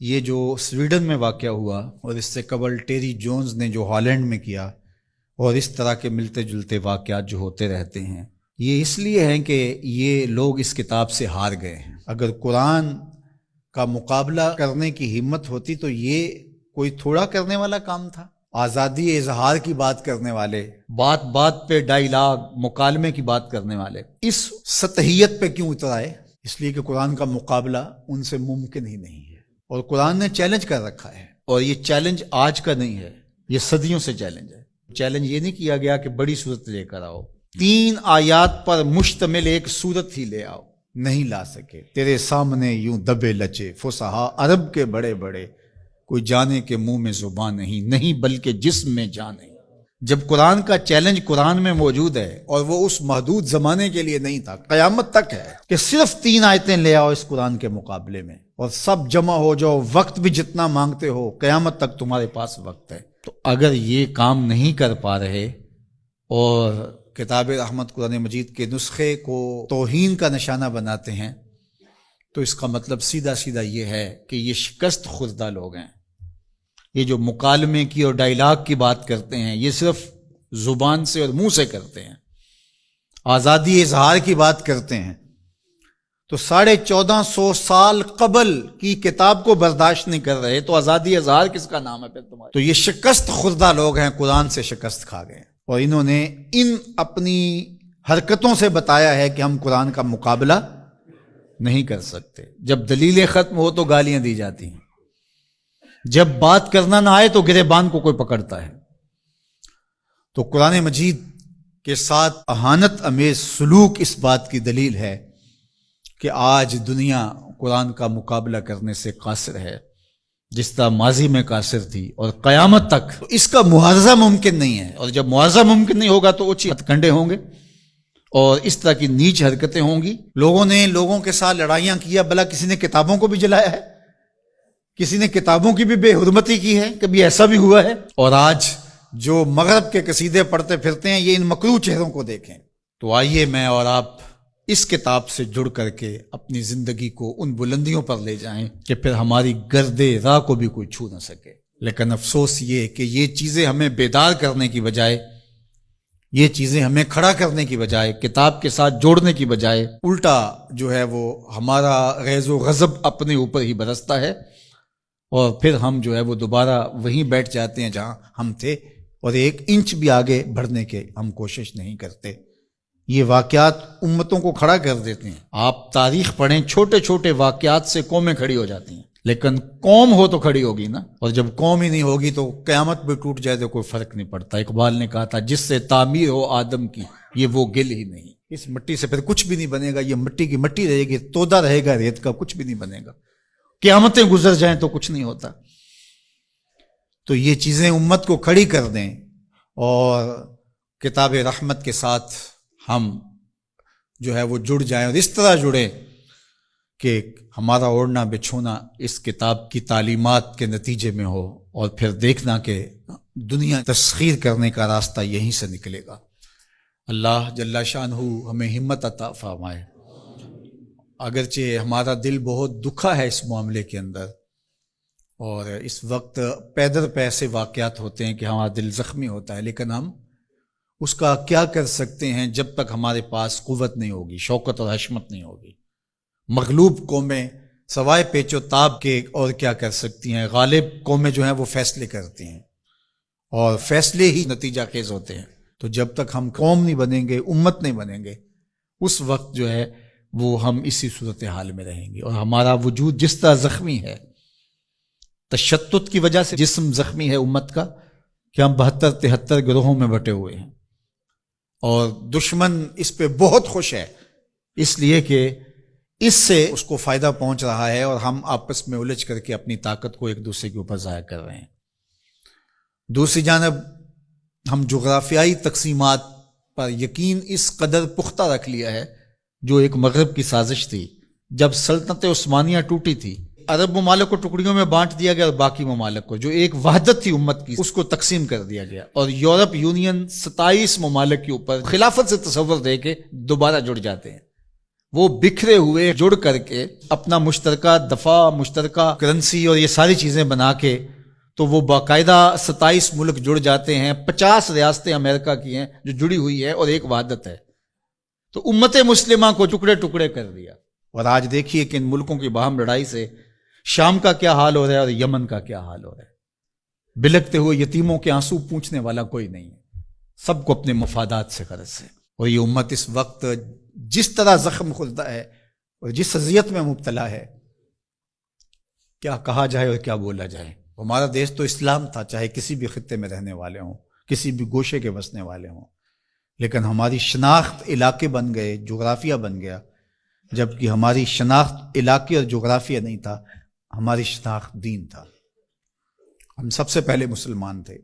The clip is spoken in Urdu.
یہ جو سویڈن میں واقع ہوا اور اس سے قبل ٹیری جونز نے جو ہالینڈ میں کیا، اور اس طرح کے ملتے جلتے واقعات جو ہوتے رہتے ہیں، یہ اس لیے ہیں کہ یہ لوگ اس کتاب سے ہار گئے ہیں۔ اگر قرآن کا مقابلہ کرنے کی ہمت ہوتی تو یہ کوئی تھوڑا کرنے والا کام تھا۔ آزادی اظہار کی بات کرنے والے، بات بات پہ ڈائیلاگ مکالمے کی بات کرنے والے اس سطحیت پہ کیوں اتر آئے؟ اس لیے کہ قرآن کا مقابلہ ان سے ممکن ہی نہیں ہے، اور قرآن نے چیلنج کر رکھا ہے، اور یہ چیلنج آج کا نہیں ہے، یہ صدیوں سے چیلنج ہے۔ چیلنج یہ نہیں کیا گیا کہ بڑی صورت لے کر آؤ، 3 آیات پر مشتمل ایک صورت ہی لے آؤ، نہیں لا سکے۔ تیرے سامنے یوں دبے لچے فصحا عرب کے بڑے بڑے، کوئی جانے کے منہ میں زبان نہیں بلکہ جسم میں جان نہیں۔ جب قرآن کا چیلنج قرآن میں موجود ہے، اور وہ اس محدود زمانے کے لیے نہیں تھا، قیامت تک ہے کہ صرف 3 آیتیں لے آؤ اس قرآن کے مقابلے میں، اور سب جمع ہو جاؤ، وقت بھی جتنا مانگتے ہو، قیامت تک تمہارے پاس وقت ہے۔ تو اگر یہ کام نہیں کر پا رہے اور کتاب رحمت قرآن مجید کے نسخے کو توہین کا نشانہ بناتے ہیں، تو اس کا مطلب سیدھا سیدھا یہ ہے کہ یہ شکست خوردہ لوگ ہیں۔ یہ جو مکالمے کی اور ڈائیلاگ کی بات کرتے ہیں، یہ صرف زبان سے اور منہ سے کرتے ہیں۔ آزادی اظہار کی بات کرتے ہیں تو 1450 سال قبل کی کتاب کو برداشت نہیں کر رہے، تو آزادی اظہار کس کا نام ہے پھر تمہارے؟ تو یہ شکست خوردہ لوگ ہیں، قرآن سے شکست کھا گئے، اور انہوں نے ان اپنی حرکتوں سے بتایا ہے کہ ہم قرآن کا مقابلہ نہیں کر سکتے۔ جب دلیلیں ختم ہو تو گالیاں دی جاتی ہیں، جب بات کرنا نہ آئے تو گریبان کو کوئی پکڑتا ہے۔ تو قرآن مجید کے ساتھ اہانت امیز سلوک اس بات کی دلیل ہے کہ آج دنیا قرآن کا مقابلہ کرنے سے قاصر ہے، جس طرح ماضی میں قاصر تھی، اور قیامت تک اس کا معاوضہ ممکن نہیں ہے۔ اور جب معاوضہ ممکن نہیں ہوگا تو اوچی ہتھ کنڈے ہوں گے، اور اس طرح کی نیچ حرکتیں ہوں گی۔ لوگوں نے لوگوں کے ساتھ لڑائیاں کیا، بھلا کسی نے کتابوں کو بھی جلایا ہے، کسی نے کتابوں کی بھی بے حرمتی کی ہے، کبھی ایسا بھی ہوا ہے؟ اور آج جو مغرب کے قصیدے پڑھتے پھرتے ہیں، یہ ان مکروہ چہروں کو دیکھیں۔ تو آئیے میں اور آپ اس کتاب سے جڑ کر کے اپنی زندگی کو ان بلندیوں پر لے جائیں کہ پھر ہماری گرد راہ کو بھی کوئی چھو نہ سکے۔ لیکن افسوس یہ کہ یہ چیزیں ہمیں بیدار کرنے کی بجائے، یہ چیزیں ہمیں کھڑا کرنے کی بجائے، کتاب کے ساتھ جوڑنے کی بجائے، الٹا جو ہے وہ ہمارا غیظ و غضب اپنے اوپر ہی برستا ہے، اور پھر ہم جو ہے وہ دوبارہ وہیں بیٹھ جاتے ہیں جہاں ہم تھے، اور 1 انچ بھی آگے بڑھنے کے ہم کوشش نہیں کرتے۔ یہ واقعات امتوں کو کھڑا کر دیتے ہیں۔ آپ تاریخ پڑھیں، چھوٹے چھوٹے واقعات سے قومیں کھڑی ہو جاتی ہیں، لیکن قوم ہو تو کھڑی ہوگی نا، اور جب قوم ہی نہیں ہوگی تو قیامت بھی ٹوٹ جائے تو کوئی فرق نہیں پڑتا۔ اقبال نے کہا تھا، جس سے تعمیر ہو آدم کی، یہ وہ گل ہی نہیں۔ اس مٹی سے پھر کچھ بھی نہیں بنے گا، یہ مٹی کی مٹی رہے گی، تودا رہے گا ریت کا، کچھ بھی نہیں بنے گا۔ قیامتیں گزر جائیں تو کچھ نہیں ہوتا۔ تو یہ چیزیں امت کو کھڑی کر دیں، اور کتاب رحمت کے ساتھ ہم جو ہے وہ جڑ جائیں، اور اس طرح جڑیں کہ ہمارا اوڑھنا بچھونا اس کتاب کی تعلیمات کے نتیجے میں ہو، اور پھر دیکھنا کہ دنیا تسخیر کرنے کا راستہ یہیں سے نکلے گا۔ اللہ جل شانہ ہمیں ہمت عطا فرمائے۔ اگرچہ ہمارا دل بہت دکھا ہے اس معاملے کے اندر، اور اس وقت پے در پے ایسے واقعات ہوتے ہیں کہ ہمارا دل زخمی ہوتا ہے، لیکن ہم اس کا کیا کر سکتے ہیں جب تک ہمارے پاس قوت نہیں ہوگی، شوکت اور حشمت نہیں ہوگی۔ مغلوب قومیں سوائے پیچ و تاب کے اور کیا کر سکتی ہیں؟ غالب قومیں جو ہیں وہ فیصلے کرتی ہیں، اور فیصلے ہی نتیجہ خیز ہوتے ہیں۔ تو جب تک ہم قوم نہیں بنیں گے، امت نہیں بنیں گے، اس وقت جو ہے وہ ہم اسی صورتحال میں رہیں گے، اور ہمارا وجود جس طرح زخمی ہے، تشتت کی وجہ سے جسم زخمی ہے امت کا، کہ ہم 72-73 گروہوں میں بٹے ہوئے ہیں، اور دشمن اس پہ بہت خوش ہے، اس لیے کہ اس سے اس کو فائدہ پہنچ رہا ہے، اور ہم آپس میں الجھ کر کے اپنی طاقت کو ایک دوسرے کے اوپر ضائع کر رہے ہیں۔ دوسری جانب ہم جغرافیائی تقسیمات پر یقین اس قدر پختہ رکھ لیا ہے، جو ایک مغرب کی سازش تھی۔ جب سلطنت عثمانیہ ٹوٹی تھی، عرب ممالک کو ٹکڑیوں میں بانٹ دیا گیا، اور باقی ممالک کو جو ایک وحدت تھی امت کی، اس کو تقسیم کر دیا گیا، اور یورپ یونین 27 ممالک کے اوپر خلافت سے تصور دے کے دوبارہ جڑ جاتے ہیں۔ وہ بکھرے ہوئے جڑ کر کے اپنا مشترکہ دفاع، مشترکہ کرنسی اور یہ ساری چیزیں بنا کے تو وہ باقاعدہ 27 ملک جڑ جاتے ہیں، 50 ریاستیں امریکہ کی ہیں جو جڑی ہوئی ہے اور ایک وحدت ہے. تو امت مسلمہ کو ٹکڑے ٹکڑے کر دیا. اور آج دیکھیے کہ ان ملکوں کی باہم لڑائی سے شام کا کیا حال ہو رہا ہے اور یمن کا کیا حال ہو رہا ہے. بلکتے ہوئے یتیموں کے آنسو پوچھنے والا کوئی نہیں ہے، سب کو اپنے مفادات سے غرض ہے. اور یہ امت اس وقت جس طرح زخم خوردہ ہے اور جس اذیت میں مبتلا ہے، کیا کہا جائے اور کیا بولا جائے. ہمارا دیش تو اسلام تھا، چاہے کسی بھی خطے میں رہنے والے ہوں، کسی بھی گوشے کے بسنے والے ہوں، لیکن ہماری شناخت علاقے بن گئے، جغرافیہ بن گیا، جبکہ ہماری شناخت علاقے اور جغرافیہ نہیں تھا، ہماری شناخت دین تھا. ہم سب سے پہلے مسلمان تھے.